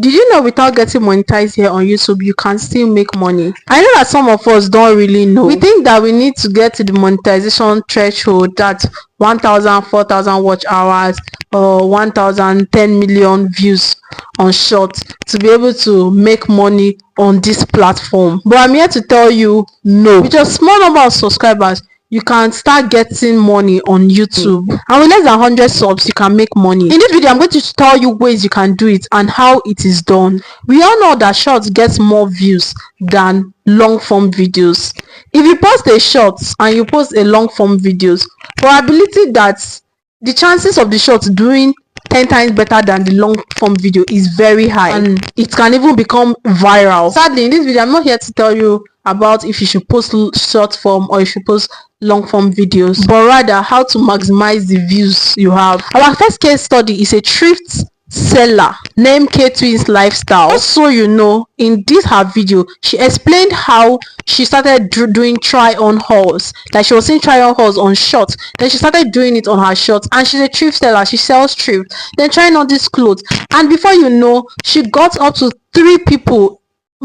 Did you know without getting monetized here on YouTube, you can still make money? I know that some of us don't really know. We think that we need to get to the monetization threshold, that 1,000, 4,000 watch hours or 1,000, 10 million views on shorts to be able to make money on this platform. But I'm here to tell you, no. With a small number of subscribers, you can start getting money on YouTube, and with less than 100 subs you can make money. In this video, I'm going to tell you ways you can do it and how it is done. We all know that shorts gets more views than long form videos. If you post a shorts and you post a long form videos, probability that the chances of the shorts doing 10 times better than the long form video is very high, and it can even become viral. Sadly, in this video, I'm not here to tell you about if you should post short form or if you post long form videos, but rather how to maximize the views you have. Our first case study is a thrift seller named K Twins Lifestyle. Just so you know, in this her video, she explained how she started doing try on hauls. Like, she was seeing try on hauls on shorts, then she started doing it on her shorts, and she's a thrift seller. She sells thrift, then trying on these clothes, and before you know, she got up to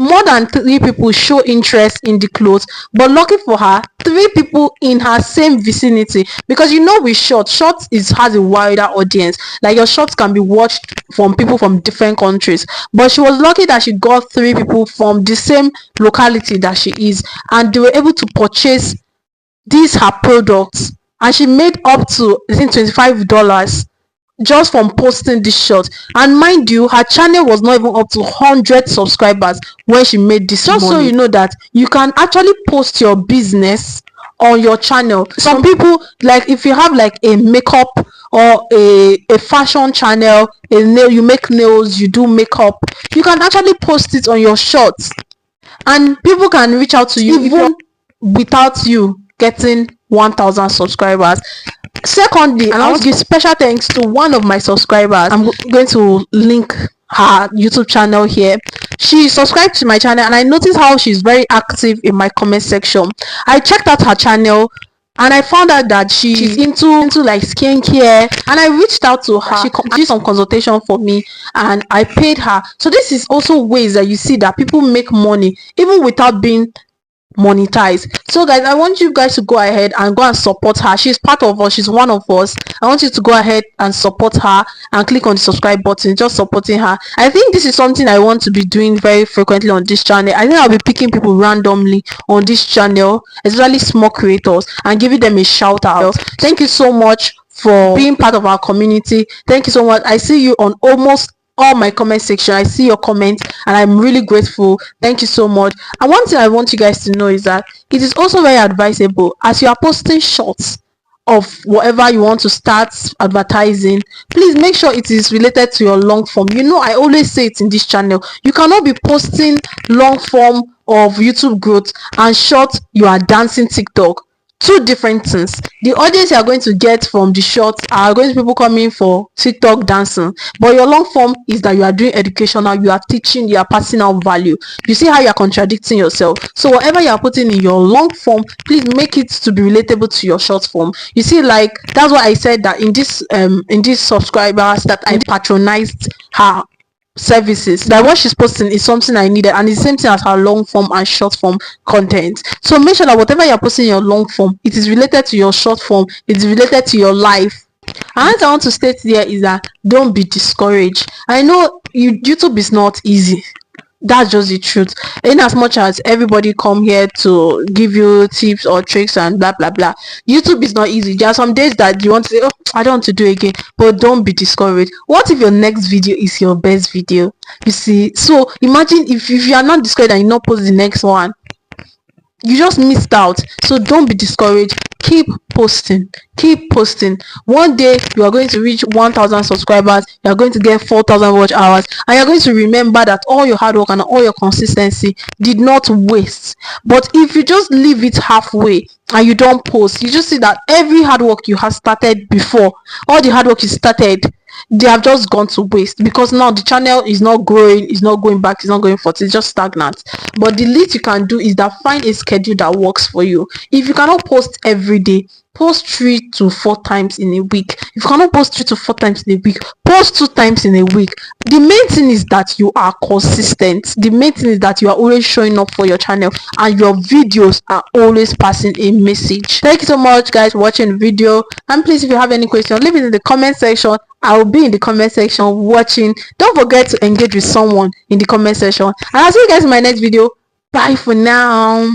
more than 3 people show interest in the clothes. But lucky for her, 3 people in her same vicinity, because you know with shorts has a wider audience. Like, your shorts can be watched from people from different countries, but she was lucky that she got 3 people from the same locality that she is, and they were able to purchase these her products, and she made up to, I think, $25 just from posting this short. And mind you, her channel was not even up to 100 subscribers when she made this money. So you know that you can actually post your business on your channel. Some people, like, if you have like a makeup or a fashion channel, you make nails, you do makeup, you can actually post it on your shorts, and people can reach out to you even without you getting 1,000 subscribers. Secondly, I want to give special thanks to one of my subscribers. I'm going to link her YouTube channel here. She subscribed to my channel, and I noticed how she's very active in my comment section. I checked out her channel, and I found out that she's into like skincare, and I reached out to her. She did some consultation for me, and I paid her. So this is also ways that you see that people make money even without being monetize. So guys, I want you guys to go ahead and support her. She's part of us, she's one of us. I want you to go ahead and support her and click on the subscribe button, just supporting her. I think this is something I want to be doing very frequently on this channel. I think I'll be picking people randomly on this channel, especially small creators, and giving them a shout out. Thank you so much for being part of our community. Thank you so much. I see you on almost all my comment section. I see your comments, and I'm really grateful. Thank you so much. And one thing I want you guys to know is that it is also very advisable, as you are posting shorts of whatever you want to start advertising, please make sure it is related to your long form. You know, I always say it in this channel, you cannot be posting long form of YouTube growth and short you are dancing TikTok. Two different things. The audience you are going to get from the shorts are going to be people coming for TikTok dancing, but your long form is that you are doing educational, you are teaching, you are passing out value. You see how you are contradicting yourself? So whatever you are putting in your long form, please make it to be relatable to your short form. You see, like, that's why I said that in this subscribers that I patronized her services, that what she's posting is something I needed, and it's the same thing as her long form and short form content. So make sure that whatever you're posting in your long form, it is related to your short form, it's related to your life. And what I want to state here is that don't be discouraged. I know YouTube is not easy, that's just the truth. In as much as everybody come here to give you tips or tricks and blah blah blah, YouTube is not easy. There are some days that you want to say, oh, I don't want to do it again, but don't be discouraged. What if your next video is your best video? You see, so imagine if you are not discouraged and you not post the next one, you just missed out. So don't be discouraged. Keep posting, keep posting. One day you are going to reach 1,000 subscribers, you are going to get 4,000 watch hours, and you're going to remember that all your hard work and all your consistency did not waste. But if you just leave it halfway and you don't post, you just see that every hard work you have started before, all the hard work you started, they have just gone to waste, because now the channel is not growing, it's not going back, it's not going forward, it's just stagnant. But the least you can do is that find a schedule that works for you. If you cannot post every day, post 3 to 4 times in a week. If you cannot post 3 to 4 times in a week, post 2 times in a week. The main thing is that you are consistent. The main thing is that you are always showing up for your channel and your videos are always passing a message. Thank you so much guys for watching the video, and please, if you have any question, leave it in the comment section. I will be in the comment section watching. Don't forget to engage with someone in the comment section, and I'll see you guys in my next video. Bye for now.